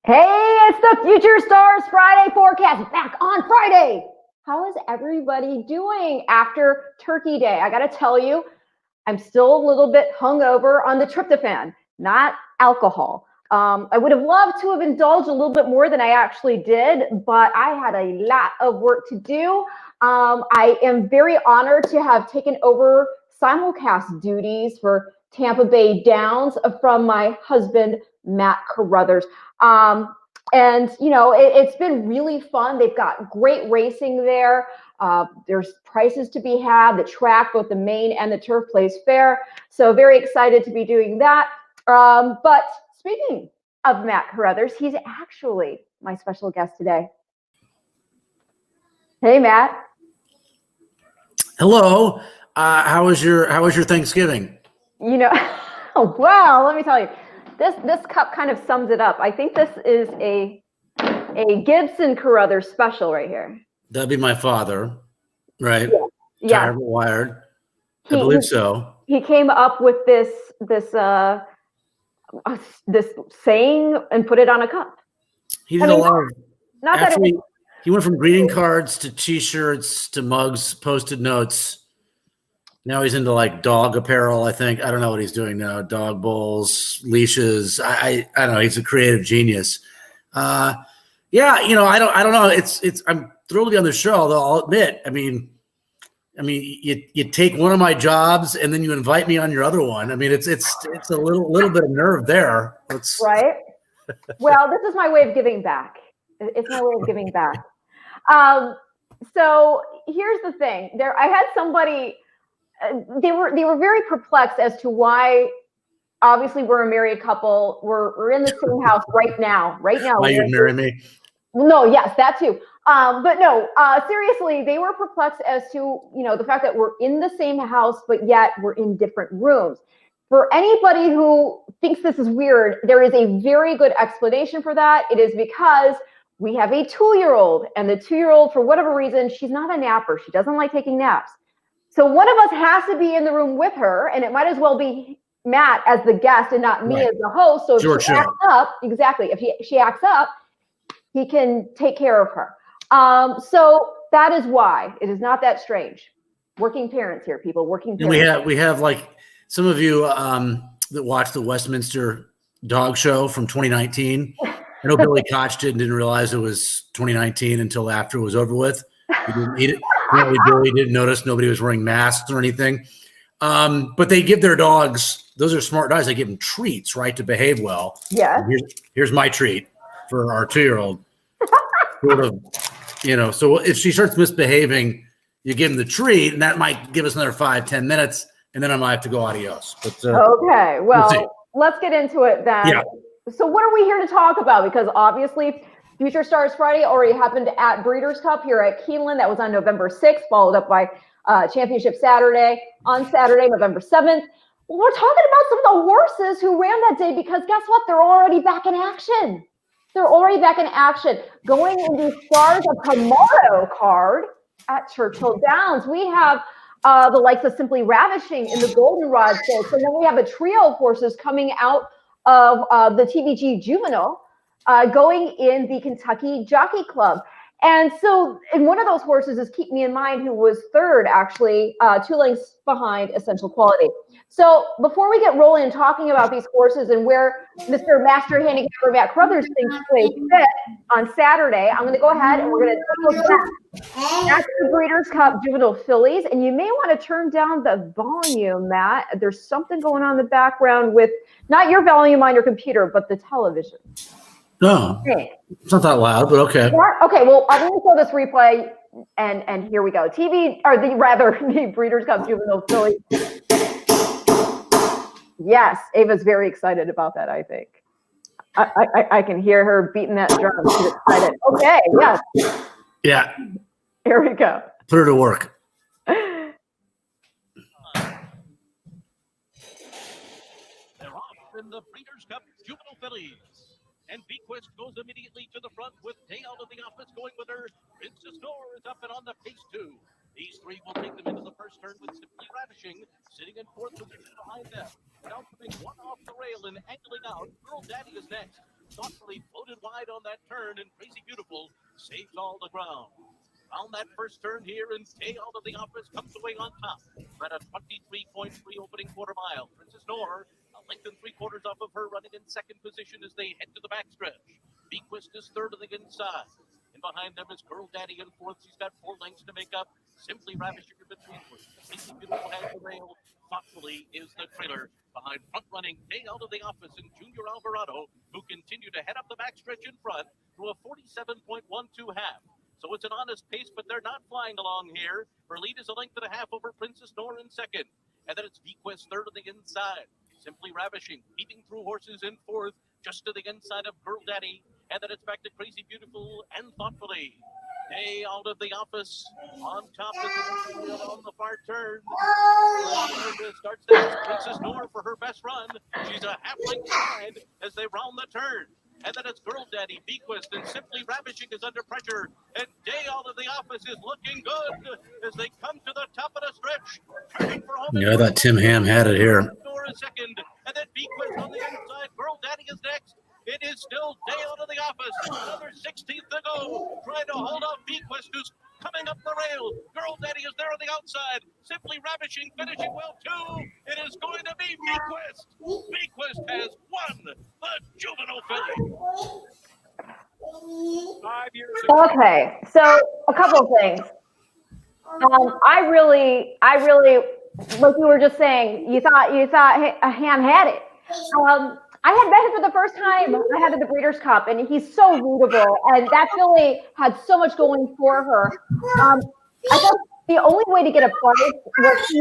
Hey, it's the Future Stars Friday forecast back on Friday. How is everybody doing after Turkey Day? I got to tell you, I'm still a little bit hungover on the tryptophan, not alcohol. I would have loved to have indulged a little bit more than I actually did, but I had a lot of work to do. I am very honored to have taken over simulcast duties for Tampa Bay Downs from my husband, Matt Carruthers. And it's been really fun. They've got great racing there. There's prizes to be had. The track, both the main and the turf, plays fair. So very excited to be doing that. But speaking of Matt Carruthers, he's actually my special guest today. Hey, Matt. Hello. How was your Thanksgiving? Well, let me tell you, this cup kind of sums it up. I think this is a Gibson Carruthers special right here. That'd be my father, right? Yeah. Tired but wired. I believe so. He came up with this saying and put it on a cup. He did a lot of. He went from greeting cards to T-shirts to mugs, Post-it notes. Now he's into like dog apparel. I think I don't know what he's doing now. Dog bowls, leashes. I don't know. He's a creative genius. I don't know. It's. I'm thrilled to be on the show. Although I'll admit, I mean, you take one of my jobs and then you invite me on your other one. I mean, it's a little bit of nerve there. Right. Well, this is my way of giving back. It's my way of giving back. So here's the thing. I had somebody. They were very perplexed as to why. Obviously, we're a married couple. We're in the same house right now. Why you'd marry me? No, yes, that too. But no, seriously, they were perplexed as to, the fact that we're in the same house, but yet we're in different rooms. For anybody who thinks this is weird, there is a very good explanation for that. It is because we have a 2-year-old, and the 2-year-old, for whatever reason, she's not a napper. She doesn't like taking naps. So one of us has to be in the room with her, and it might as well be Matt as the guest and not me as the host. So if she acts up, exactly, if she acts up, he can take care of her. So that is why it is not that strange. Working parents here, people. Working parents. And we have like some of you that watched the Westminster Dog Show from 2019. I know Billy Koch didn't realize it was 2019 until after it was over with. Billy didn't notice nobody was wearing masks or anything. But they give their dogs; those are smart dogs. They give them treats, right, to behave well. Yeah. Here's my treat for our 2-year-old. Sort of, so if she starts misbehaving, you give him the treat, and that might give us another 5-10 minutes, and then I might have to go adios. But okay, well, let's get into it then. Yeah. So what are we here to talk about? Because obviously, Future Stars Friday already happened at Breeders' Cup here at Keeneland. That was on November 6th, followed up by Championship Saturday on Saturday, November 7th. Well, we're talking about some of the horses who ran that day because guess what? They're already back in action. Going in the Stars of Tomorrow card at Churchill Downs. We have the likes of Simply Ravishing in the Goldenrod Stakes. And then we have a trio of horses coming out of the TVG Juvenile going in the Kentucky Jockey Club. And so, and one of those horses is Keep Me in Mind, who was third, actually, 2 lengths behind Essential Quality. So before we get rolling and talking about these horses and where Mr. Master Handicapper Matt Carruthers thinks they fit on Saturday, I'm going to go ahead and we're going to take a look at the Breeders' Cup Juvenile Fillies. And you may want to turn down the volume, Matt. There's something going on in the background with not your volume on your computer, but the television. No, it's not that loud, but okay. Okay, well, I'm going to show this replay, and here we go. The Breeders' Cup Juvenile Fillies. Yes, Ava's very excited about that, I think. I can hear her beating that drum. She's excited. Okay, yes. Yeah. Here we go. Put her to work. They're off in the Breeders' Cup Juvenile Fillies. And Bequist goes immediately to the front with Day Out of the Office going with her. Princess Door is up and on the pace too. These three will take them into the first turn with Simply Ravishing sitting in 4th position behind them. Now coming one off the rail and angling out, Girl Daddy is next. thoughtfully floated wide on that turn, and Crazy Beautiful saves all the ground. On that first turn here, and Stay Out of the Office comes away on top. At a 23.3 opening quarter mile. Princess Nor, a length and 3/4 off of her, running in second position as they head to the backstretch. Bequist is third on the inside. And behind them is Girl Daddy in fourth. She's got 4 lengths to make up. Simply Ravishing in between. Crazy Beautiful has the rail. Thoughtfully is the trailer. Behind front running, Stay Out of the Office and Junior Alvarado, who continue to head up the backstretch in front through a 47.12 half. So it's an honest pace, but they're not flying along here. Her lead is a length and a half over Princess Nor in second. And then it's Bequest third on the inside. Simply Ravishing, beating through horses in fourth, just to the inside of Girl Daddy. And then it's back to Crazy Beautiful and Thoughtfully. Stay Out of the Office on top of the wheel on the far turn. Starts there, Princess Nor for her best run. She's a half length behind as they round the turn. And then it's Girl Daddy, Bequest, and Simply Ravishing is under pressure. And Stay Out of the Office is looking good as they come to the top of the stretch. Turning for home. Yeah, I thought Tim Ham had it here. Nor is second, and then Bequest on the inside. Girl Daddy is next. It is still Stay Out of the Office. Another 16th to go. Trying to hold off Bequest, who's coming up the rail. Girl Daddy is there on the outside. Simply Ravishing, finishing well too. It is going to be Bequest. Bequest has won the Juvenile Fillies. 5 years ago. Okay, so a couple of things. I really, like you were just saying, you thought Ham had it. I had met him for the first time. I had at the Breeders' Cup, and he's so rootable. And that filly had so much going for her. I thought the only way to get a price was to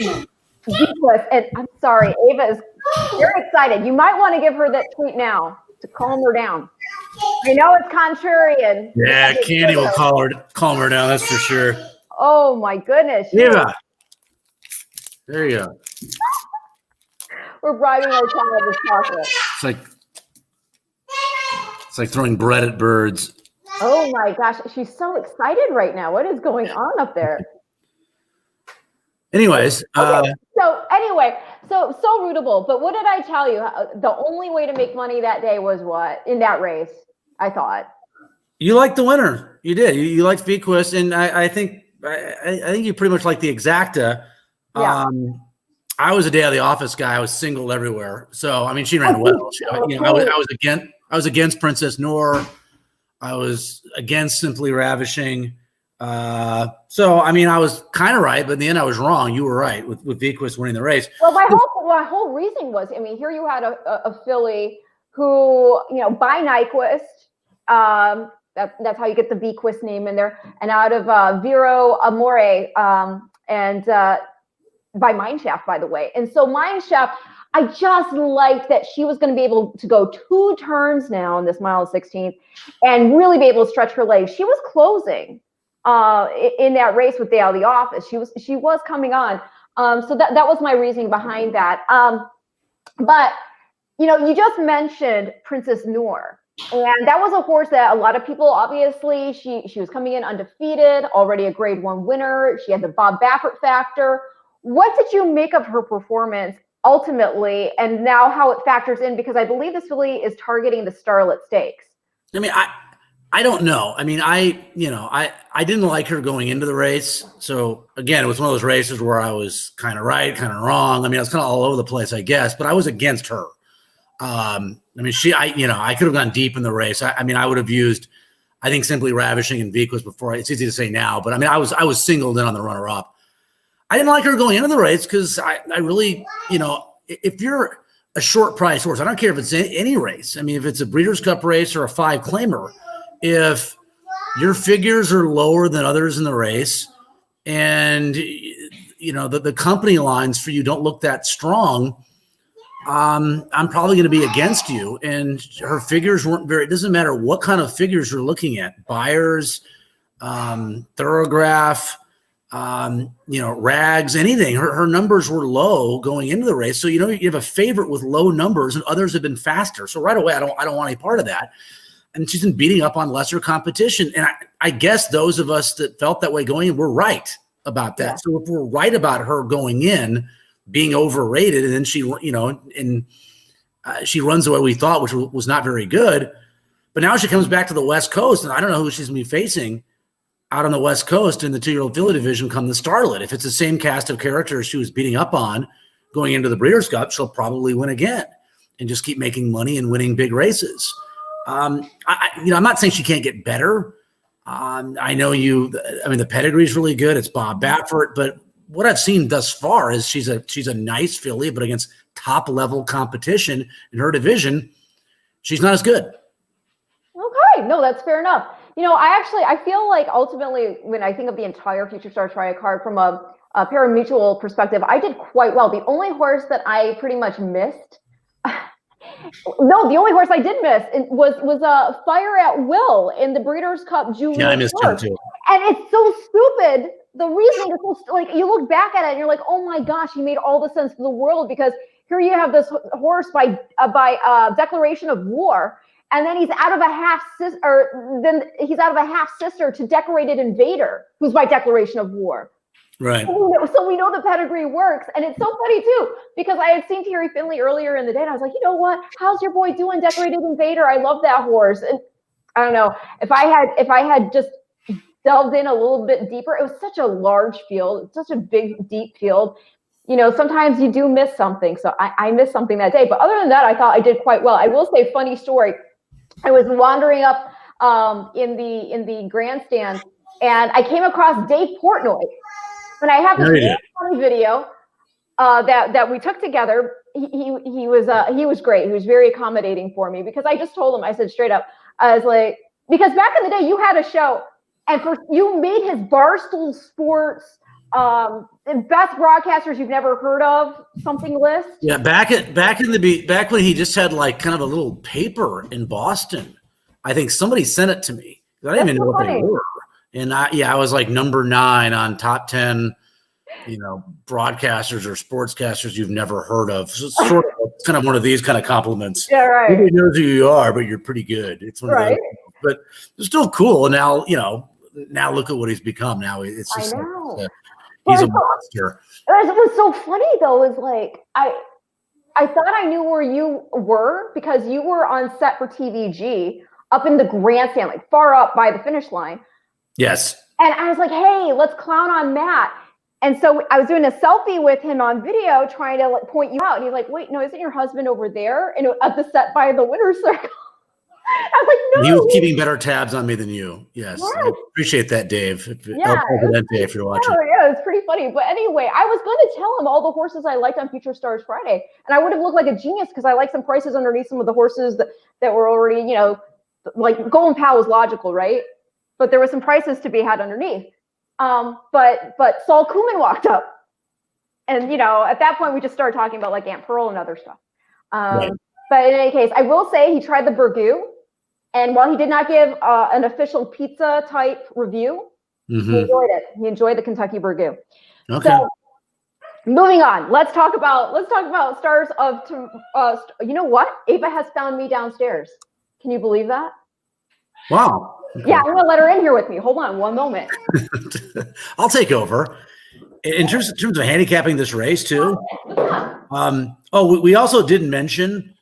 use Bequest. And I'm sorry, Ava is very excited. You might want to give her that tweet now to calm her down. I know it's contrarian. Yeah, Candy will calm her down. That's for sure. Oh my goodness! Ava, there you go. We're bribing our child with chocolate. It's like throwing bread at birds. Oh my gosh, she's so excited right now. What is going on up there? Anyways, okay, so rootable. But what did I tell you? The only way to make money that day was what in that race? I thought you liked the winner. You did. You liked Bequest, and I think you pretty much like the exacta. Yeah. I was a Day of the Office guy. I was singled everywhere. So I mean, she ran well. I was against Princess Nor. I was against Simply Ravishing. So I mean, I was kind of right, but in the end, I was wrong. You were right with Bequest winning the race. Well, my whole reasoning was, I mean, here you had a filly who, by Nyquist. That's how you get the Bequest name in there, and out of Vero Amore, and by Mineshaft, by the way. And so Mineshaft, I just liked that she was going to be able to go 2 turns now in this mile 16th and really be able to stretch her legs. She was closing in that race with Dale the Office. She was coming on. So that was my reasoning behind that. But you just mentioned Princess Nor. And that was a horse that a lot of people, obviously, she was coming in undefeated, already a grade 1 winner. She had the Bob Baffert factor. What did you make of her performance ultimately, and now how it factors in? Because I believe this filly is targeting the Starlet Stakes. I mean, I don't know. I mean, I didn't like her going into the race. So again, it was one of those races where I was kind of right, kind of wrong. I mean, I was kind of all over the place, I guess, but I was against her. I mean, I could have gone deep in the race. I mean, I would have used, I think, Simply Ravishing and Bequest before. It's easy to say now, but I mean, I was singled in on the runner-up. I didn't like her going into the race because I really, if you're a short price horse, I don't care if it's any race. I mean, if it's a Breeders' Cup race or a 5-claimer, if your figures are lower than others in the race and, the company lines for you don't look that strong, I'm probably going to be against you. And her figures weren't it doesn't matter what kind of figures you're looking at, buyers, Thorograph, Rags, anything. Her numbers were low going into the race. So, you have a favorite with low numbers and others have been faster. So right away, I don't want any part of that. And she's been beating up on lesser competition. And I guess those of us that felt that way going in were right about that. Yeah. So if we're right about her going in, being overrated, and then she, She runs the way we thought, which was not very good. But now she comes back to the West Coast, and I don't know who she's going to be facing out on the West Coast in the 2-year-old filly division come the Starlet. If it's the same cast of characters she was beating up on going into the Breeders' Cup, she'll probably win again and just keep making money and winning big races. I'm not saying she can't get better. I know the pedigree is really good. It's Bob Baffert, but what I've seen thus far is she's a nice filly, but against top level competition in her division, she's not as good. Okay, no, that's fair enough. I feel like ultimately when I think of the entire Future Stars Friday card from a pari-mutuel perspective, I did quite well. The only horse that I pretty much missed, the only horse I did miss was a Fire at Will in the Breeders' Cup Juvenile. Yeah, I missed him too. And it's so stupid. The reasoning is so like you look back at it and you're like, oh my gosh, he made all the sense in the world, because here you have this horse by declaration of war. And then he's out of a half sister to Decorated Invader, who's by declaration of war. Right. So we know the pedigree works. And it's so funny too, because I had seen Thierry Finley earlier in the day and I was like, you know what? How's your boy doing, Decorated Invader? I love that horse. And I don't know, if I had just delved in a little bit deeper, it was such a large field, such a big, deep field. Sometimes you do miss something. So I missed something that day. But other than that, I thought I did quite well. I will say, funny story. I was wandering up in the grandstand, and I came across Dave Portnoy, and I have this really funny video that we took together. He was great. He was very accommodating for me, because I just told him, I said straight up, I was like, because back in the day you had a show, and you made his Barstool Sports best broadcasters you've never heard of something list. Yeah, back when he just had like kind of a little paper in Boston. I think somebody sent it to me. I didn't even know what they were. And I was like number 9 on top 10, broadcasters or sportscasters you've never heard of. So it's sort of kind of one of these kind of compliments. Yeah, right. Nobody knows who you are, but you're pretty good. It's one of those. But it's still cool. And now, now look at what he's become. Now it's just he's a monster. It was so funny though, is like I thought I knew where you were, because you were on set for TVG up in the grandstand, like far up by the finish line. Yes. And I was like, hey, let's clown on Matt. And so I was doing a selfie with him on video, trying to point you out. And he's like, wait, no, isn't your husband over there? And at the set by the winner's circle. I was like, no. He was keeping better tabs on me than you. Yes. I appreciate that, Dave. Yeah. If you're watching. Yeah, it's pretty funny. But anyway, I was going to tell him all the horses I liked on Future Stars Friday. And I would have looked like a genius, because I liked some prices underneath some of the horses that were already, like Golden Pal was logical, right? But there were some prices to be had underneath. But Saul Kuhlman walked up. And, at that point, we just started talking about like Aunt Pearl and other stuff. Right. But in any case, I will say he tried the Burgoo. And while he did not give an official pizza type review, he enjoyed it. He enjoyed the Kentucky Burgoo. Okay. So, moving on, let's talk about stars of. You know what? Ava has found me downstairs. Can you believe that? Wow. Okay. Yeah, I'm gonna let her in here with me. Hold on, one moment. I'll take over. In terms of handicapping this race too. We also didn't mention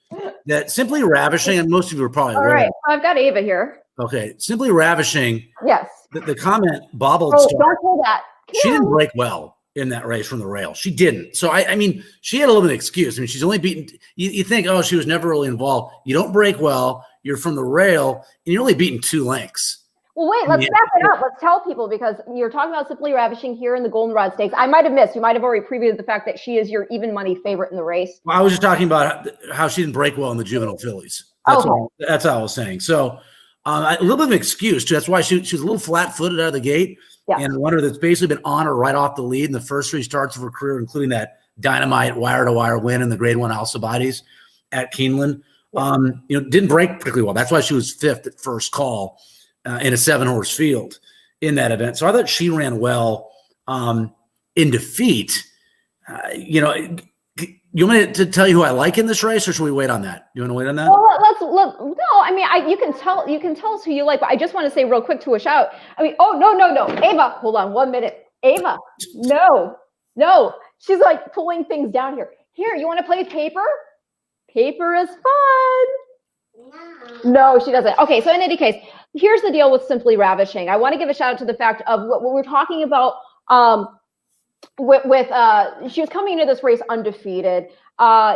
that Simply Ravishing, and most of you are probably aware. All right, I've got Ava here. Okay, Simply Ravishing. Yes. The comment bobbled. Oh, don't pull that. She didn't break well in that race from the rail. She didn't. So I mean, she had a little bit of excuse. I mean, she's only beaten. You think, oh, she was never really involved. You don't break well. You're from the rail, and you're only beaten 2 lengths. Well, wait, let's back it up. Let's tell people, because you're talking about Simply Ravishing here in the Goldenrod Stakes. I might have missed. You might have already previewed the fact that she is your even money favorite in the race. Well, I was just talking about how she didn't break well in the Juvenile Fillies. That's all I was saying. So a little bit of an excuse, too. That's why she was a little flat-footed out of the gate. Yeah. And a runner that's basically been on or right off the lead in the first 3 starts of her career, including that dynamite wire-to-wire win in the Grade 1 Alcibiades at Keeneland. Didn't break particularly well. That's why she was 5th at first call in a 7-horse field in that event. So I thought she ran well in defeat. You want me to tell you who I like in this race, or should we wait on that? You want to wait on that? Well, no. I mean, you can tell us who you like, but I just want to say real quick to a shout. I mean, no, Ava, hold on 1 minute. Ava, no, she's like pulling things down here. Here, you want to play paper? Paper is fun. No, she doesn't. Okay, so in any case, here's the deal with Simply Ravishing. I want to give a shout out to the fact of what we're talking about. She was coming into this race undefeated,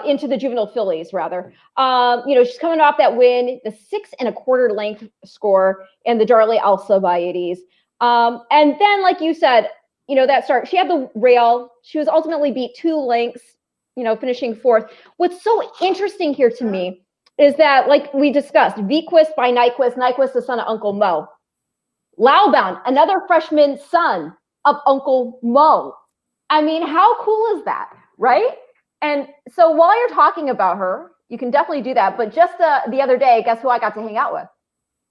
into the Juvenile Fillies rather. She's coming off that win, the 6 1/4 length score in the Darley Alcibiades. And then, like you said, that start, she had the rail. She was ultimately beat 2 lengths, finishing 4th. What's so interesting here to me is that, like we discussed, Vequist by Nyquist, the son of Uncle Mo. Laubound, another freshman son of Uncle Mo. I mean, how cool is that, right? And so while you're talking about her, you can definitely do that. But just the other day, guess who I got to hang out with?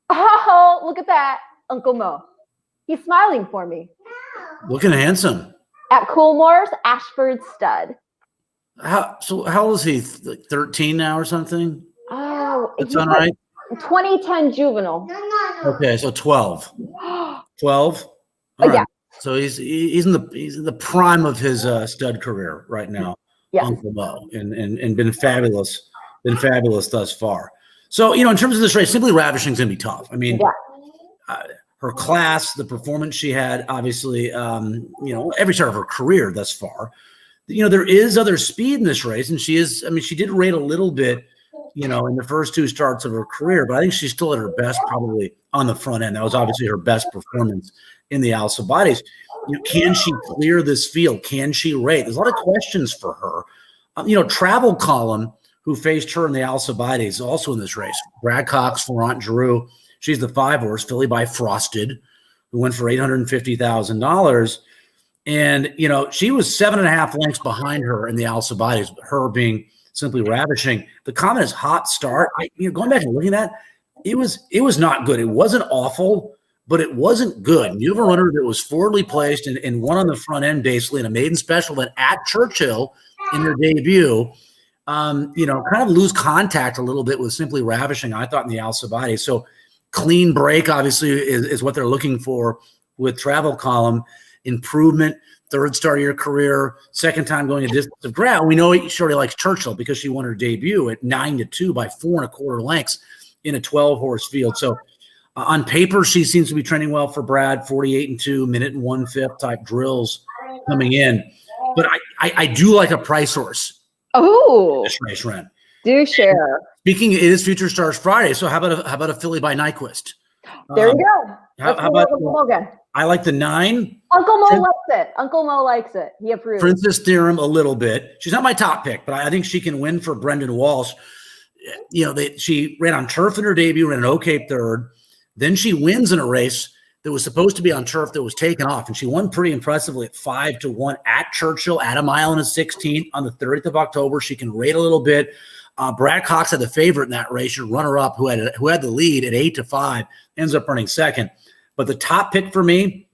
Oh, look at that, Uncle Mo. He's smiling for me. Looking handsome. At Coolmore's Ashford Stud. How old is he? Like 13 now or something? Oh, that sound right? 2010 juvenile. Okay, so 12. 12? All right. Yeah. So he's in the prime of his stud career right now. Yes. Uncle Mo, and been fabulous thus far. So, in terms of this race, Simply Ravishing is going to be tough. I mean, her class, the performance she had, obviously, every start of her career thus far. There is other speed in this race, and she did rate a little bit, in the first 2 starts of her career, but I think she's still at her best probably on the front end. That was obviously her best performance in the Alcibiades. Can she clear this field? Can she rate? There's a lot of questions for her. Travel Column, who faced her in the Alcibiades, also in this race. Brad Cox, Florent Giroux. She's the 5-horse, Filly by Frosted, who went for $850,000. And, she was 7.5 lengths behind her in the Alcibiades, her being Simply Ravishing. The comment is hot start. Going back and looking at that, it was not good. It wasn't awful, but it wasn't good. You have a runner that was forwardly placed and won on the front end, basically, in a maiden special event at Churchill in their debut. Kind of lose contact a little bit with Simply Ravishing, I thought, in the Alcibiades. So clean break, obviously, is what they're looking for with Travel Column. Improvement, 3rd start of your career, 2nd time going a distance of ground. We know she already likes Churchill because she won her debut at 9-2 by 4 1/4 lengths in a 12-horse field. So on paper, she seems to be trending well for Brad, 48-2, 1.1/5 type drills coming in. But I do like a price horse. Oh, This race, Ren. Do share. Speaking, it is Future Stars Friday, so how about a Filly by Nyquist? There you go. How about I like the 9. Uncle Mo likes it. He approves. Princess Theorem a little bit. She's not my top pick, but I think she can win for Brendan Walsh. She ran on turf in her debut, ran an okay 3rd. Then she wins in a race that was supposed to be on turf that was taken off, and she won pretty impressively at 5-1 at Churchill at 1 mile and a 16th on the 30th of October. She can rate a little bit. Brad Cox had the favorite in that race, your runner-up, who had the lead at 8-5, ends up running 2nd. But the top pick for me,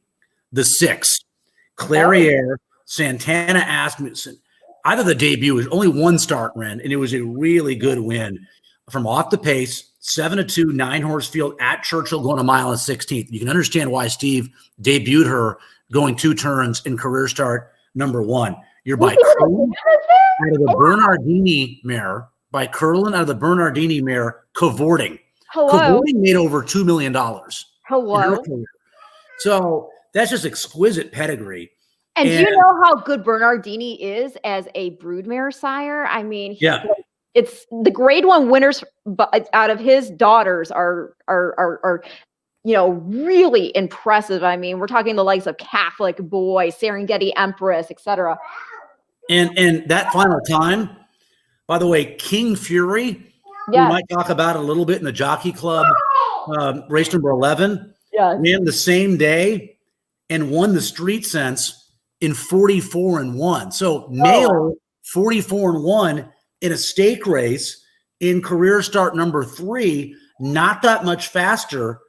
the 6, Clairiere, Santana Asmussen. I thought the debut was only 1 start, Ren, and it was a really good win from off the pace, 7-2, 9-horse field at Churchill, going 1 mile and 16th. You can understand why Steve debuted her going 2 turns in career start number 1. You're by Curlin out of the Bernardini mare, cavorting. Hello. Cavorting made over $2 million. Hello. So that's just exquisite pedigree. And do you know how good Bernardini is as a broodmare sire? I mean, it's the grade 1 winners out of his daughters are really impressive. I mean, we're talking the likes of Catholic Boy, Serengeti Empress, etc. And that final time, by the way, King Fury, we might talk about it a little bit in the Jockey Club, race number 11, ran the same day and won the Street Sense in 44-1. So male 44-1 in a stake race in career start number 3, not that much faster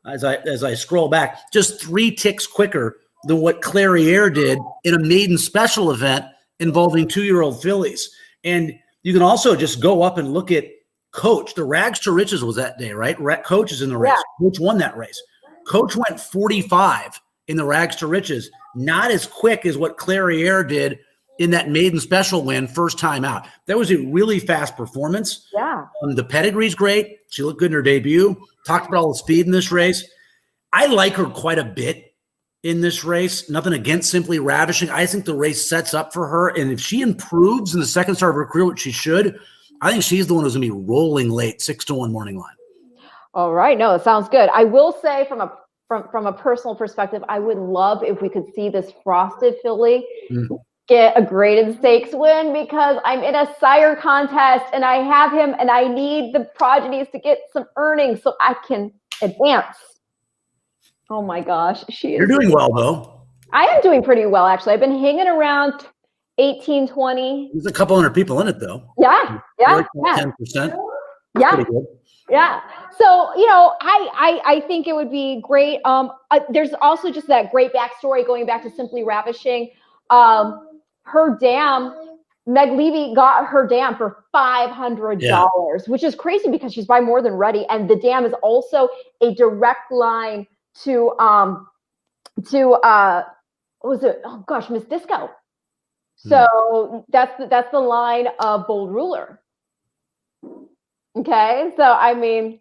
as I scroll back, just 3 ticks quicker than what Clairiere did in a maiden special event involving 2-year-old fillies. And you can also just go up and look at Coach. The Rags to Riches was that day, right? Coach is in the race. Yeah. Coach won that race. Coach went 45 in the Rags to Riches, not as quick as what Clairiere did in that maiden special win, first time out. That was a really fast performance. Yeah. The pedigree's great. She looked good in her debut. Talked about all the speed in this race. I like her quite a bit in this race. Nothing against Simply Ravishing. I think the race sets up for her. And if she improves in the second start of her career, which she should, I think she's the one who's going to be rolling late, 6-1 morning line. All right. No, it sounds good. I will say from a personal perspective, I would love if we could see this Frosted filly get a graded stakes win, because I'm in a sire contest and I have him and I need the progenies to get some earnings so I can advance. Oh my gosh. You're doing well though. I am doing pretty well, actually. I've been hanging around 18, 20. There's a couple hundred people in it though. Yeah. Like 10%. Yeah. Pretty good. Yeah. So, you know, I think it would be great. There's also just that great backstory going back to Simply Ravishing. Her dam, Meg Levy got her dam for $500, which is crazy because she's by More Than Ready. And the dam is also a direct line to what was it? Oh gosh, Miss Disco. So that's the line of Bold Ruler. Okay, so I mean,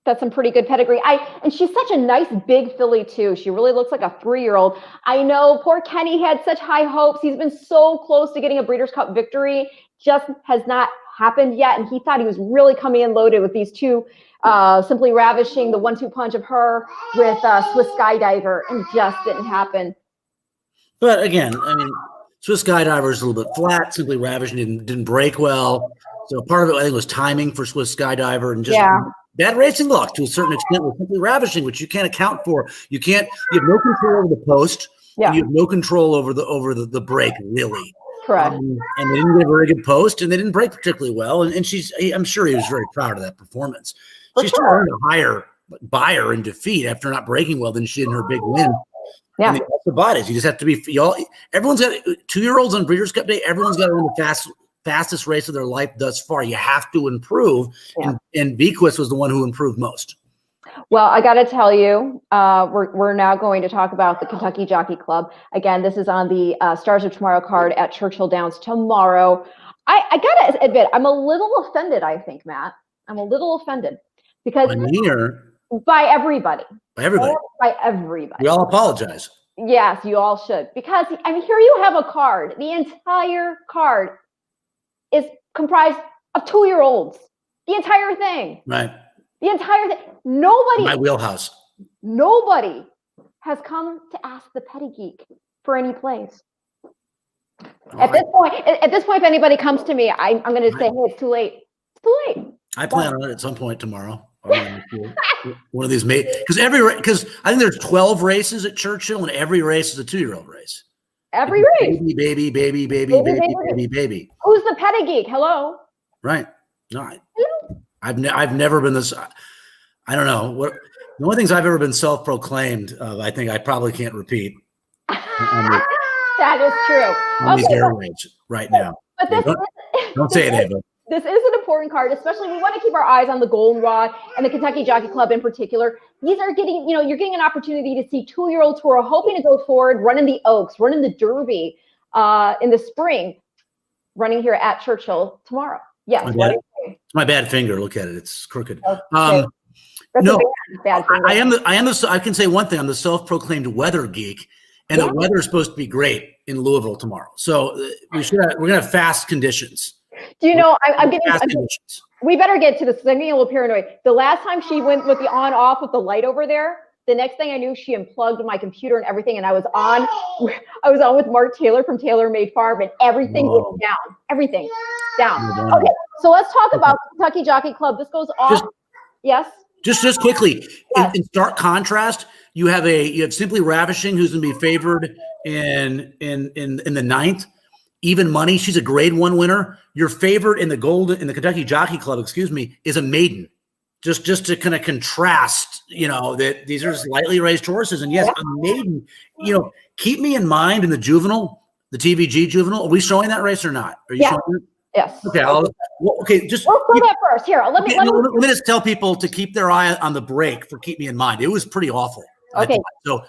that's some pretty good pedigree. And she's such a nice big filly too. She really looks like a 3-year-old. I know poor Kenny had such high hopes. He's been so close to getting a Breeders' Cup victory, just has not happened yet. And he thought he was really coming in loaded with these two, Simply Ravishing, the 1-2 punch of her with Swiss Skydiver, and it just didn't happen. But again, I mean, Swiss Skydiver is a little bit flat. Simply Ravishing didn't break well. So part of it, I think, was timing for Swiss Skydiver and just bad racing luck to a certain extent with Simply Ravishing, which you can't account for. You have no control over the post. Yeah. You have no control over the break, really. Correct. And they didn't get a very good post, and they didn't break particularly well. And I'm sure he was very proud of that performance. She's still earned a higher buyer in defeat after not breaking well than she did in her big win. Yeah. And the bodies. You just have to be everyone's got 2-year-olds on Breeders' Cup Day. Everyone's got to run the fastest race of their life thus far. You have to improve. Yeah. And Bequist was the one who improved most. Well, I got to tell you, we're now going to talk about the Kentucky Jockey Club. Again, this is on the Stars of Tomorrow card at Churchill Downs tomorrow. I got to admit, I'm a little offended, I think, Matt. I'm a little offended because by everybody. By everybody. We all apologize. Yes, you all should. Because, I mean, here you have a card. The entire card is comprised of 2-year-olds. The entire thing. Right. The entire thing. Nobody. My wheelhouse. Nobody has come to ask the Petty Geek for any plays. At this point, if anybody comes to me, I'm going to say, hey, it's too late. It's too late. I plan on it at some point tomorrow. One of these because I think there's 12 races at Churchill, and every race is a 2-year-old race. Every race. Baby. Who's the Petty Geek? Hello. Right. No, I've never been this. I don't know what the only things I've ever been self-proclaimed of. I think I probably can't repeat. That is true. On these airwaves right now. But don't say it, Ava. This is an important card, especially we want to keep our eyes on the Goldenrod and the Kentucky Jockey Club in particular. These are getting, you're getting an opportunity to see 2-year-olds who are hoping to go forward, running the Oaks, running the Derby in the spring, running here at Churchill tomorrow. Yes. It's my bad finger. Look at it. It's crooked. Okay. No, bad finger. I can say one thing. I'm the self-proclaimed weather geek, and the weather is supposed to be great in Louisville tomorrow. So we're going to have fast conditions. Do you know, we better get to this. I'm getting a little paranoid. The last time she went with the on-off with the light over there, the next thing I knew, she unplugged my computer and everything, and I was on with Mark Taylor from Taylor Made Farm, and everything went down. Everything down. Okay, so let's talk about the Kentucky Jockey Club. This goes off. Yes? Just quickly, in stark contrast, you have Simply Ravishing, who's going to be favored in the 9th. Even money. She's a grade 1 winner. Your favorite in the Kentucky Jockey Club, is a maiden. Just to kind of contrast, that these are lightly raised horses. And yes, a maiden, keep me in mind in the Juvenile, the TVG Juvenile. Are we showing that race or not? Are you showing it? Yes. Okay. Just we'll do that first. Here, let me just tell people to keep their eye on the break for Keep Me in Mind. It was pretty awful. Okay. So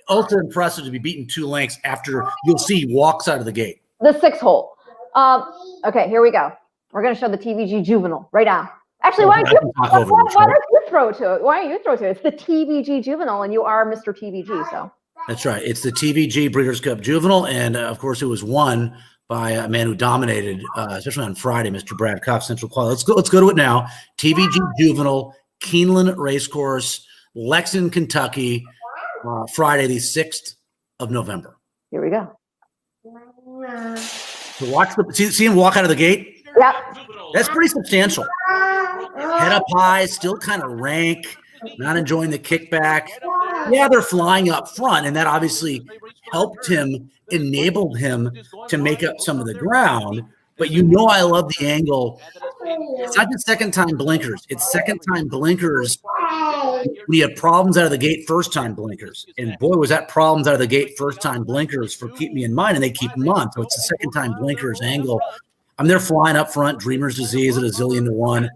ultra impressive to be beaten 2 lengths after you'll see walks out of the gate. The 6th hole. Okay, here we go. We're going to show the TVG Juvenile right now. Actually, why don't you throw to it? Why don't you throw to it? It's the TVG Juvenile, and you are Mr. TVG, so. That's right. It's the TVG Breeders' Cup Juvenile, and of course, it was won by a man who dominated, especially on Friday, Mr. Brad Cox, Central Quality. Let's go to it now. TVG Juvenile, Keeneland Racecourse, Lexington, Kentucky, Friday, the 6th of November. Here we go. So watch see him walk out of the gate. Yeah, that's pretty substantial. Head up high, still kind of rank, not enjoying the kickback. Yeah, they're flying up front, and that obviously helped him, enabled him to make up some of the ground. But I love the angle. It's not just second-time blinkers. It's second-time blinkers. We had problems out of the gate first-time blinkers. And boy, was that problems out of the gate first-time blinkers for Keep Me in Mind, and they keep them on. So it's a second-time blinkers angle. They're flying up front, Dreamer's Disease at 1,000,000-1,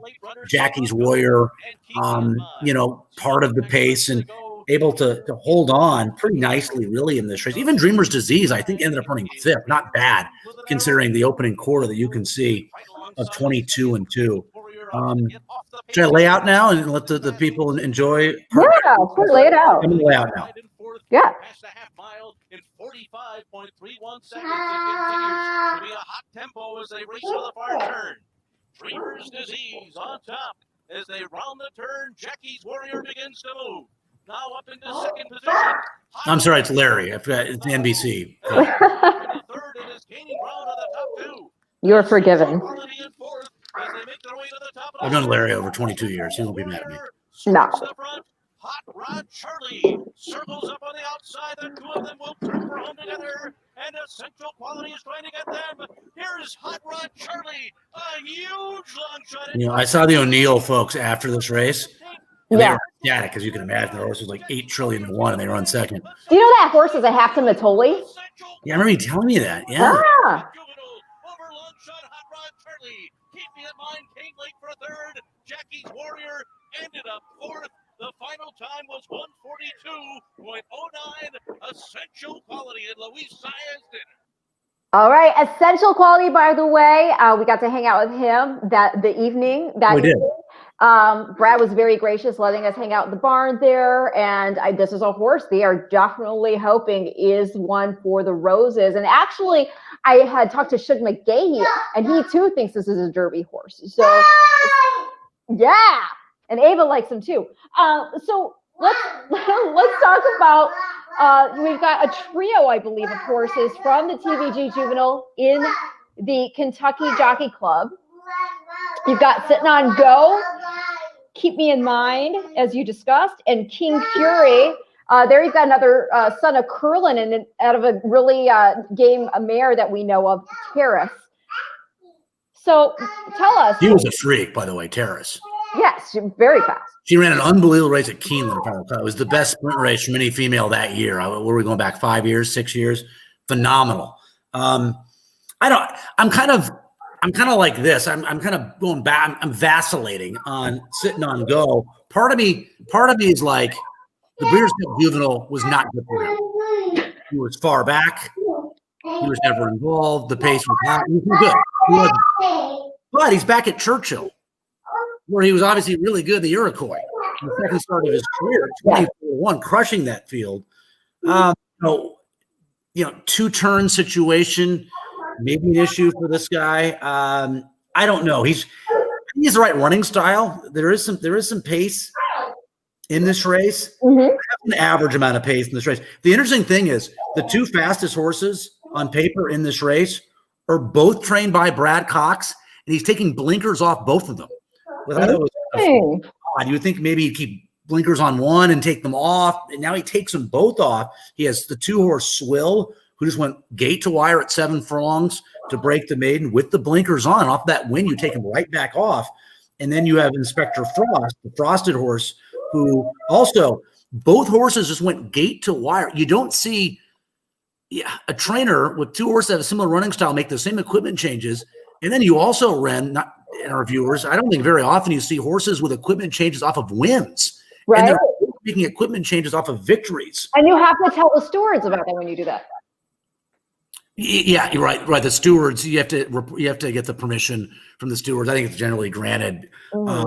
Jackie's Warrior, part of the pace, and able to hold on pretty nicely, really, in this race. Even Dreamer's Disease, I think, ended up running 5th. Not bad, considering the opening quarter that you can see of 22-2. Should I lay out now and let the people enjoy? Yeah, lay it out. I'm going to lay out now. Yeah. Past the half mile in 45.31 seconds. It continues to be a hot tempo as they race for the far turn. Dreamer's Disease on top as they round the turn. Jackie's Warrior begins to move. Now up into second position. I'm sorry, it's Larry. I forgot. It's the NBC. Third, it is gaining ground on the top 2. You're forgiven. I've known Larry over 22 years. He won't be mad at me. No. Hot Rod Charlie circles up on the outside. The two of them will turn for home together. And Essential Quality is trying to get them. Here's Hot Rod Charlie. A huge long shot. I saw the O'Neill folks after this race. And yeah. They were ecstatic, because you can imagine the horse was like 8,000,000,000,000 and they run second. Do you know that horse is a half to Matoli? Yeah, I remember you telling me that. Yeah. Over long shot, Hot Rod Charlie. Keep Me in Mind came late for third. Jackie's Warrior ended up 4th. The final time was 1:42.09. Essential Quality and Luis Saez did. All right, Essential Quality. By the way, we got to hang out with him the evening. We did. Brad was very gracious, letting us hang out in the barn there. And this is a horse they are definitely hoping is one for the Roses. And actually, I had talked to Shug McGahee, and he too thinks this is a Derby horse. So, yeah. And Ava likes him too. So let's talk about, we've got a trio, I believe, of horses from the TVG Juvenile in the Kentucky Jockey Club. You've got Sitting on Go, Keep Me in Mind, as you discussed, and King Fury. There you've got another son of Curlin, and out of a really game mare that we know of, Terrace. So tell us. He was a freak, by the way, Terrace. Yes, very fast. She ran an unbelievable race at Keeneland. It was the best sprint race from any female that year. Where were we going back? 5 years, 6 years? Phenomenal. I'm kind of like this. I'm kind of going back. I'm vacillating on Sitting on Go. Part of me is like, the Breeders' Cup Juvenile was not good for him. He was far back. He was never involved. The pace was hot. He was good. He wasn't. But he's back at Churchill, where he was obviously really good in the Iroquois. The second start of his career, 24-1, crushing that field. Two-turn situation, maybe an issue for this guy. I don't know. He's the right running style. There is some pace in this race. Mm-hmm. An average amount of pace in this race. The interesting thing is the two fastest horses on paper in this race are both trained by Brad Cox, and he's taking blinkers off both of them. You would think maybe he'd keep blinkers on one and take them off, and now he takes them both off. He has the 2-horse Swill, who just went gate to wire at 7 furlongs to break the maiden with the blinkers on. Off that win, you take him right back off. And then you have Inspector Frost, the frosted horse, who also, both horses just went gate to wire. You don't see a trainer with 2 horses that have a similar running style make the same equipment changes. And then you also ran, not in our viewers, I don't think very often you see horses with equipment changes off of wins. Right. And they're making equipment changes off of victories. And you have to tell the stewards about that when you do that. Yeah, you're right. Right. The stewards, you have to get the permission from the stewards. I think it's generally granted. I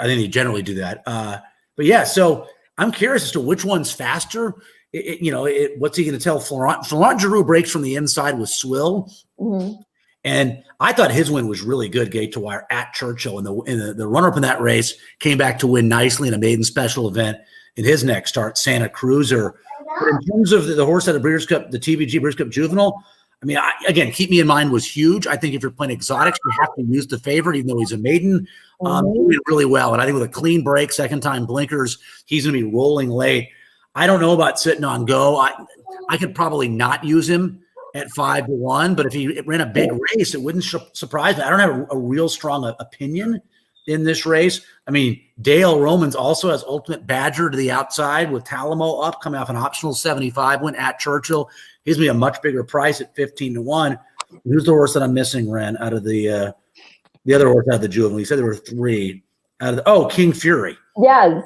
think they generally do that. But yeah, so I'm curious as to which one's faster. What's he going to tell Florent? Florent Giroux breaks from the inside with Swill. And I thought his win was really good, gate to wire at Churchill. And the runner-up in that race came back to win nicely in a maiden special event in his next start, Santa Cruiser. But in terms of the horse at the Breeders' Cup, the TVG Breeders' Cup Juvenile, I mean, again, Keep Me in Mind was huge. I think if you're playing exotics, you have to use the favorite, even though he's a maiden. He did really well. And I think with a clean break, second time blinkers, he's going to be rolling late. I don't know about sitting on go. I could probably not use him at 5-1, but if he ran a big race, it wouldn't surprise me. I don't have a real strong opinion in this race. I mean, Dale Romans also has Ultimate Badger to the outside with Talamo up, coming off an optional 75 win at Churchill. He's going to be a much bigger price at 15-1. Who's the horse that I'm missing, Ren, out of the other horse out of the Juvenile? You said there were three. King Fury. Yes.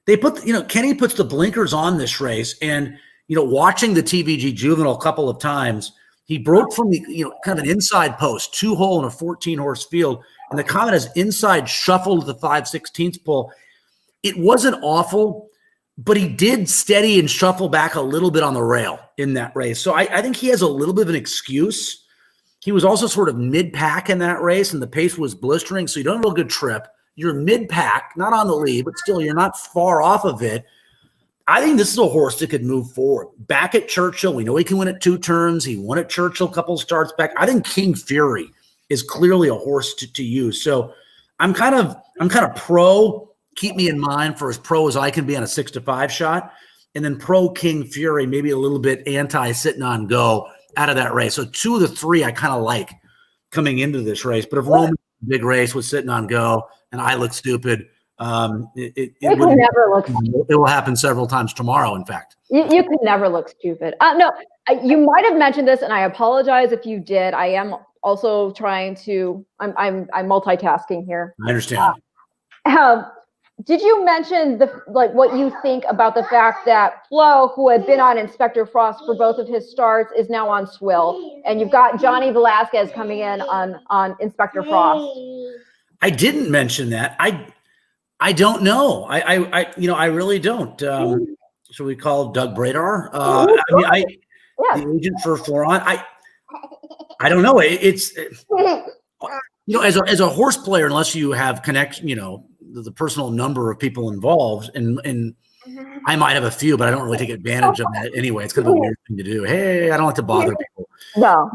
They put, Kenny puts the blinkers on this race, and watching the TVG Juvenile a couple of times, he broke from the, kind of an inside post, 2-hole in a 14-horse field, and the comment is inside shuffled the 5/16 pull. It wasn't awful, but he did steady and shuffle back a little bit on the rail in that race. So I think he has a little bit of an excuse. He was also sort of mid-pack in that race, and the pace was blistering, so you don't have a good trip. You're mid-pack, not on the lead, but still you're not far off of it. I think this is a horse that could move forward. Back at Churchill, we know he can win at 2 turns. He won at Churchill a couple of starts back. I think King Fury is clearly a horse to use. So I'm kind of pro Keep Me in Mind for as pro as I can be on a 6-5 shot, and then pro King Fury, maybe a little bit anti sitting on go out of that race. So 2 of the 3 I kind of like coming into this race. But if Roman big race was sitting on go and I look stupid, it will happen several times tomorrow. In fact, you could never look stupid. No, you might have mentioned this, and I apologize if you did. I am also trying to. I'm multitasking here. I understand. Did you mention what you think about the fact that Flo, who had been on Inspector Frost for both of his starts, is now on Swill, and you've got Johnny Velasquez coming in on Inspector Frost? I didn't mention that. I don't know. I really don't. Should we call Doug Bradar? The agent for Florent. I don't know. It's as a horse player, unless you have connection, the personal number of people involved, and I might have a few, but I don't really take advantage of that anyway. It's kind of a weird thing to do. Hey, I don't like to bother people. No.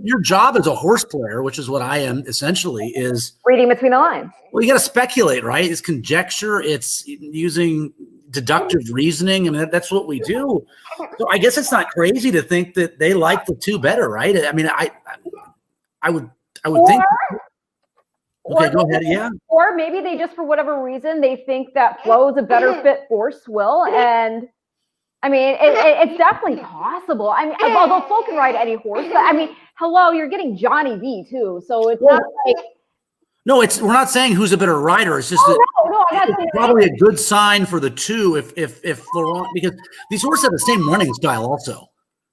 Your job as a horse player, which is what I am essentially, is reading between the lines. Well, you got to speculate, right? It's conjecture. It's using deductive reasoning. I mean, that's what we do. So I guess it's not crazy to think that they like the 2 better, right? I mean, I would think. Okay, go ahead. Yeah. Or maybe they just, for whatever reason, they think that Flo is a better fit for Swill. And I mean, it's definitely possible. I mean, although Flo can ride any horse, but I mean, hello, you're getting Johnny V too. So it's not like. No, we're not saying who's a better rider. It's just it's probably a good sign for the 2 if Florent, because these horses have the same running style also.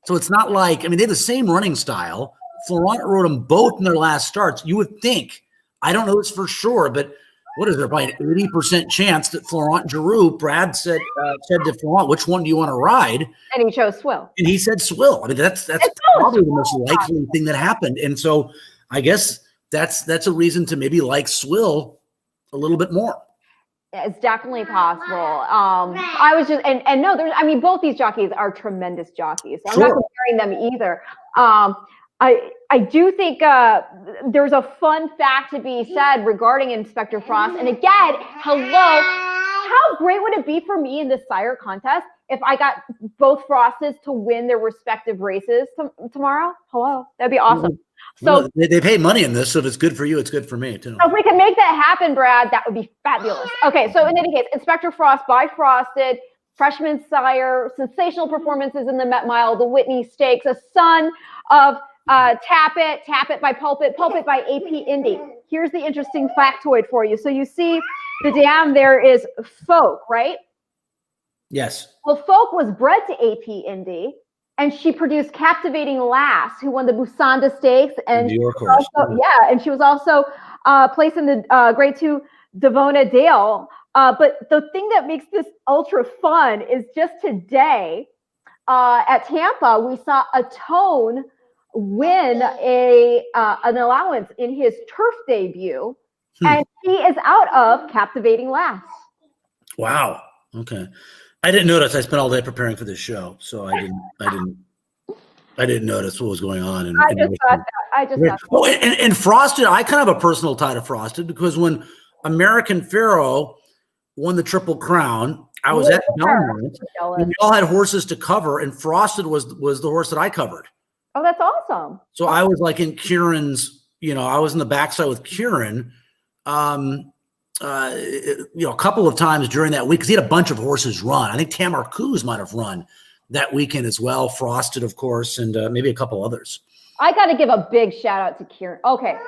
So it's not like, I mean, they have the same running style. Florent rode them both in their last starts. You would think, I don't know this for sure, but what is there, probably an 80% chance that Florent Giroux, Brad said to Florent, which one do you want to ride? And he chose Swill. And he said Swill. I mean, that's probably the most likely thing that happened. And so I guess that's a reason to maybe like Swill a little bit more. It's definitely possible. I was just, and no, I mean, both these jockeys are tremendous jockeys. So I'm not comparing them either. I do think there's a fun fact to be said regarding Inspector Frost. And again, hello, how great would it be for me in this sire contest if I got both Frostes to win their respective races tomorrow? Hello, that'd be awesome. So they pay money in this, so if it's good for you, it's good for me too. So if we can make that happen, Brad, that would be fabulous. Okay, so in any case, Inspector Frost by Frosted, freshman sire, sensational performances in the Met Mile, the Whitney Stakes, a son of Tap It by Pulpit by AP Indy. Here's the interesting factoid for you. So you see the dam there is Folk, right? Yes. Well, Folk was bred to AP Indy, and she produced Captivating Lass, who won the Busanda Stakes, and New York horse. And she was also placed in the Grade 2 Devona Dale. But the thing that makes this ultra fun is just today at Tampa, we saw a Tone win an allowance in his turf debut, and he is out of Captivating Lass. Wow. Okay. I didn't notice. I spent all day preparing for this show, so I didn't notice what was going on. I just thought that. Oh, and Frosted, I kind of have a personal tie to Frosted because when American Pharaoh won the Triple Crown, I was at Belmont, and we all had horses to cover, and Frosted was the horse that I covered. Oh, that's awesome. So I was like in Kieran's, I was in the backside with Kieran, a couple of times during that week because he had a bunch of horses run. I think Tamar Coos might have run that weekend as well. Frosted, of course, and maybe a couple others. I got to give a big shout out to Kieran. Okay.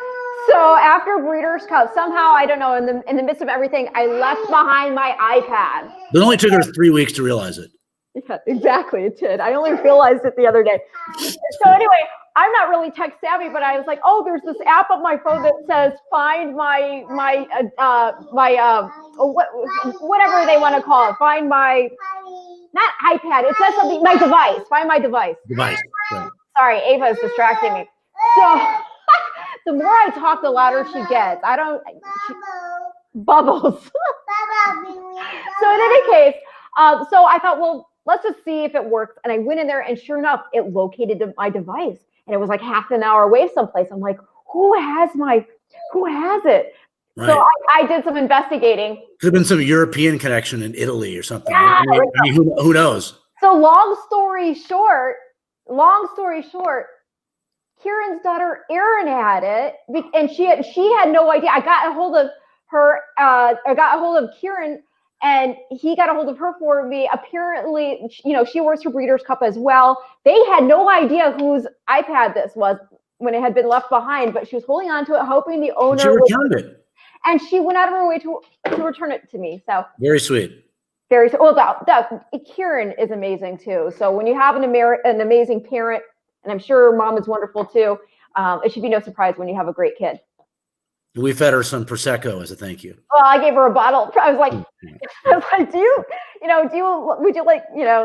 So after Breeders' Cup, somehow, I don't know, in the midst of everything, I left behind my iPad. It only took her 3 weeks to realize it. Yeah, exactly. It did. I only realized it the other day. So anyway, I'm not really tech savvy, but I was like, oh, there's this app on my phone that says find whatever they want to call it. Find my, not iPad. It says something, my device. Find my device. Right. Sorry, Ava is distracting me. So the more I talk, the louder she gets. Bubbles. So in any case, so I thought, well, let's just see if it works. And I went in there, and sure enough, it located my device. And it was like half an hour away someplace. I'm like, who has it? Right. So I did some investigating. Could have been some European connection in Italy or something. Yeah, I mean, who knows? So long story short, Kieran's daughter Erin had it, and she had no idea. I got a hold of her. I got a hold of Kieran, and he got a hold of her for me. Apparently, she works for Breeders' Cup as well. They had no idea whose iPad this was when it had been left behind, but she was holding on to it, hoping the owner she returned it. And she went out of her way to return it to me. So very sweet. Very well. Kieran is amazing too. So when you have an amazing parent, and I'm sure mom is wonderful too, it should be no surprise when you have a great kid. We fed her some Prosecco as a thank you. Well, I gave her a bottle. I was like, would you like,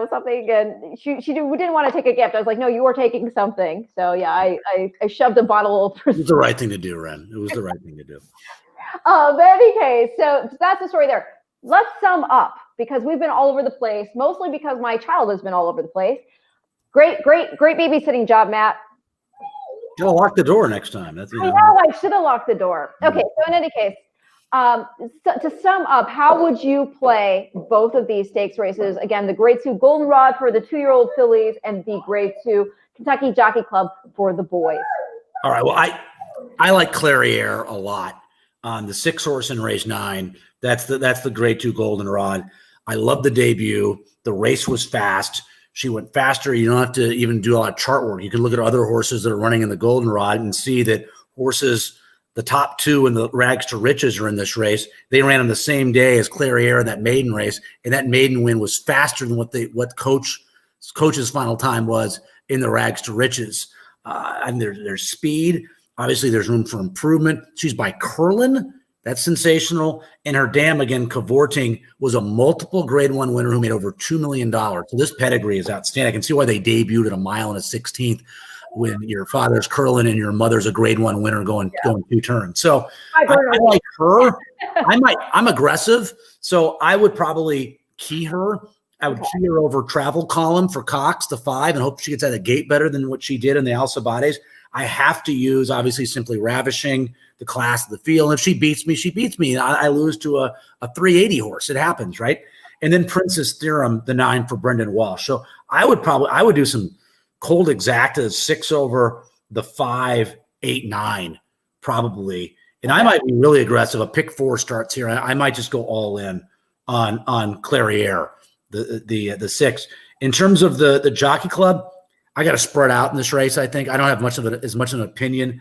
something? And she didn't want to take a gift. I was like, no, you are taking something. So yeah, I shoved a bottle of Prosecco. It was the right thing to do, Ren. It was the right thing to do. But any case, so that's the story there. Let's sum up, because we've been all over the place, mostly because my child has been all over the place. Great babysitting job, Matt. Gotta lock the door next time. I know, I should have locked the door. Okay, so in any case, to sum up, how would you play both of these stakes races? Again, the Grade 2 Goldenrod for the 2-year-old fillies and the Grade 2 Kentucky Jockey Club for the boys. All right, well, I like Clairiere a lot. The 6 horse in race 9. That's the Grade 2 Goldenrod. I love the debut. The race was fast. She went faster. You don't have to even do a lot of chart work. You can look at other horses that are running in the Goldenrod and see that horses, the top 2 in the Rags to Riches are in this race. They ran on the same day as Clairiere in that maiden race, and that maiden win was faster than what coach's final time was in the Rags to Riches. And there's speed. Obviously, there's room for improvement. She's by Curlin. That's sensational. And her dam, again, cavorting, was a multiple Grade 1 winner who made over $2 million. So this pedigree is outstanding. I can see why they debuted at 1 mile and a 16th when your father's Curlin and your mother's a Grade 1 winner going 2 turns. So I like her. I'm aggressive. So I would probably key her. I would key her over Travel Column for Cox, the 5, and hope she gets out of the gate better than what she did in the Alcibiades. I have to use, obviously, Simply Ravishing, the class of the field. If she beats me, she beats me. I lose to a 380 horse. It happens, right? And then Princess Theorem, the 9 for Brendan Walsh. So I would do some cold exactas, 6 over the 5, 8, 9, probably. And I might be really aggressive. A pick 4 starts here. I might just go all in on Clairiere, the 6. In terms of the Jockey Club, I got to spread out in this race. I think I don't have as much of an opinion.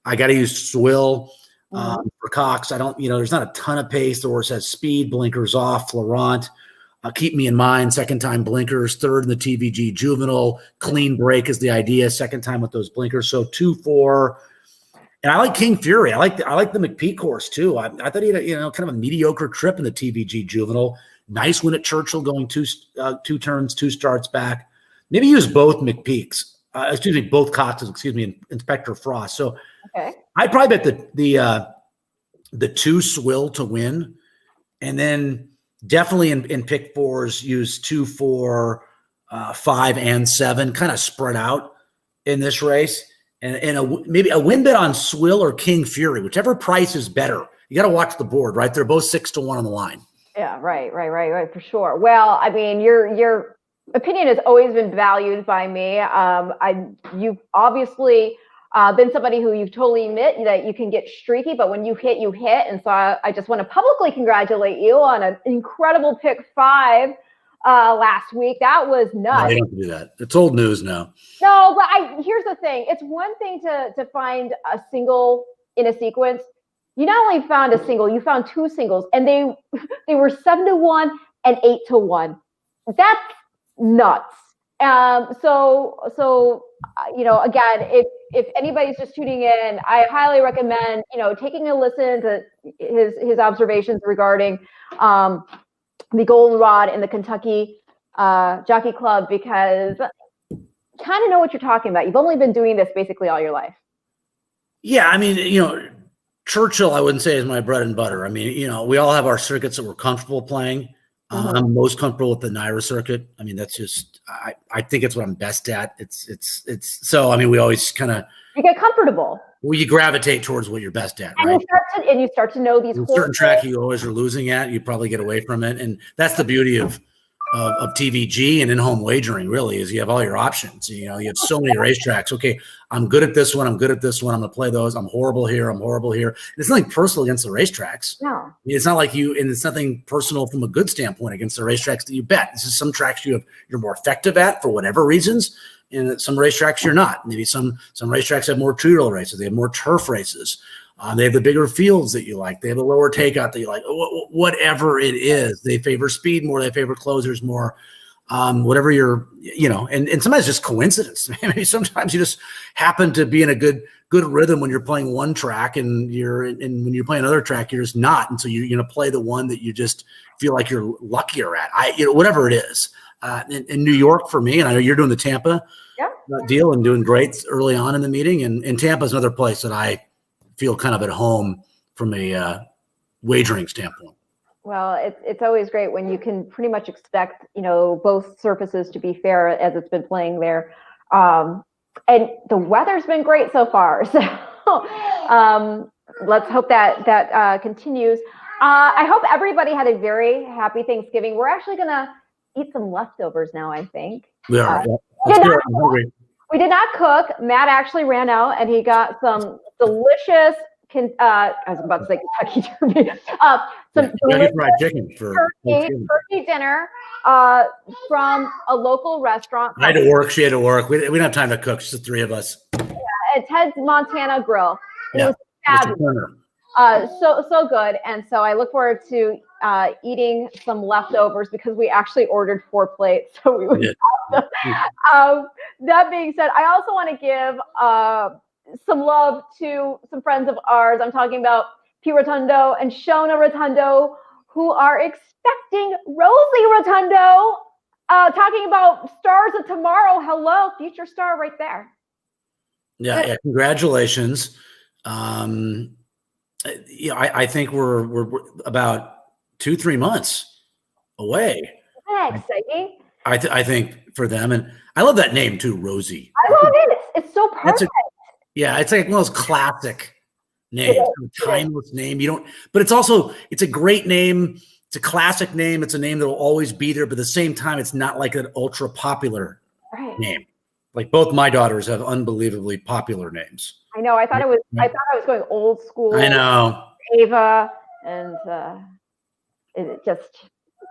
I got to use Swill for Cox. I don't, there's not a ton of pace. The horse has speed, blinkers off, Florent. Keep Me in Mind, second time blinkers, third in the TVG Juvenile. Clean Break is the idea, second time with those blinkers. So 2-4. And I like King Fury. I like the McPeak horse too. I thought he had a, kind of a mediocre trip in the TVG Juvenile. Nice win at Churchill, going two turns, 2 starts back. Maybe use both McPeaks. Both Coxes. Inspector Frost. So okay. I'd probably bet the 2 Swill to win, and then definitely in pick 4s use 2, 4, 5, and 7, kind of spread out in this race. And maybe a win bet on Swill or King Fury, whichever price is better. You got to watch the board, right? They're both 6-1 on the line. Yeah, right, for sure. Well, I mean, your opinion has always been valued by me. You've obviously been somebody who you totally admit that you can get streaky, but when you hit, you hit. And so I just want to publicly congratulate you on an incredible pick 5 last week. That was nuts. No, you don't have to do that. It's old news now. No, but here's the thing. It's one thing to find a single in a sequence. You not only found a single, you found 2 singles, and they were 7-1 and 8-1. That's nuts. So again, if anybody's just tuning in, I highly recommend taking a listen to his observations regarding the Goldenrod and the Kentucky Jockey Club, because kind of know what you're talking about. You've only been doing this basically all your life. Yeah, I mean, Churchill, I wouldn't say is my bread and butter. I mean, we all have our circuits that we're comfortable playing. I'm most comfortable with the Naira circuit. I mean, that's just I think it's what I'm best at. It's so I mean, we always kind of get comfortable. Well, you gravitate towards what you're best at, and right? You start to know these certain track you always are losing at. You probably get away from it, and that's the beauty of TVG and in-home wagering. Really, is you have all your options. You have so many racetracks. Okay, I'm good at this one. I'm good at this one. I'm going to play those. I'm horrible here. I'm horrible here. And it's nothing personal against the racetracks. No, I mean, it's not like and it's nothing personal from a good standpoint against the racetracks that you bet. This is some tracks you're more effective at for whatever reasons, and some racetracks you're not. Maybe some racetracks have more two-year-old races. They have more turf races. They have the bigger fields that you like. They have a lower takeout that you like. Whatever it is, they favor speed more. They favor closers more. Whatever and sometimes just coincidence. Maybe sometimes you just happen to be in a good rhythm when you're playing one track, and when you're playing another track, you're just not. And so you're going to play the one that you just feel like you're luckier at. Whatever it is. In New York for me, and I know you're doing the Tampa deal and doing great early on in the meeting. And Tampa is another place that I feel kind of at home from a wagering standpoint. Well, it's always great when you can pretty much expect, both surfaces to be fair as it's been playing there. And the weather's been great so far. So let's hope that continues. I hope everybody had a very happy Thanksgiving. We're actually going to eat some leftovers now, I think. We are. We did not cook. Matt actually ran out and he got some delicious, I was about to say Kentucky Derby, some delicious fried chicken for turkey dinner from a local restaurant. I had to work. She had to work. We didn't have time to cook. Just the 3 of us. Yeah, at Ted's Montana Grill. It was fabulous. So good. And so I look forward to eating some leftovers because we actually ordered 4 plates. So we would have them. That being said, I also want to give some love to some friends of ours. I'm talking about Pete Rotundo and Shona Rotundo, who are expecting Rosie Rotundo. Talking about stars of tomorrow. Hello, future star right there. Yeah. Congratulations. I think we're about 2-3 months away. Isn't that exciting? I think for them, and I love that name too, Rosie. I love it. It's so perfect. It's like one of those classic names, timeless name. But it's a great name. It's a classic name. It's a name that will always be there, but at the same time, it's not like an ultra popular name. Like both my daughters have unbelievably popular names. I know. I thought I was going old school. I know. Ava and it just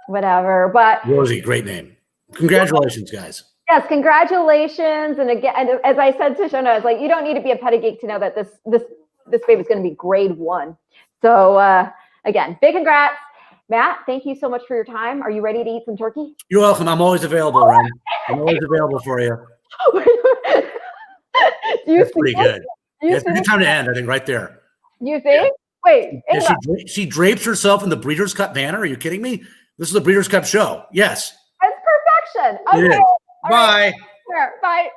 whatever. But Rosie, great name. Congratulations, guys. Yes, congratulations. And again, as I said to Shona, I was like, you don't need to be a petty geek to know that this baby is going to be grade 1. So again, big congrats. Matt, thank you so much for your time. Are you ready to eat some turkey? You're welcome. I'm always available, Ren. I'm always available for you. That's pretty good. Yeah, it's a good time to end, I think, right there. You think? Yeah. Wait. Yeah, she drapes herself in the Breeders' Cup banner. Are you kidding me? This is the Breeders' Cup show. Yes. It's perfection. Okay. It is. Bye. Right. Bye.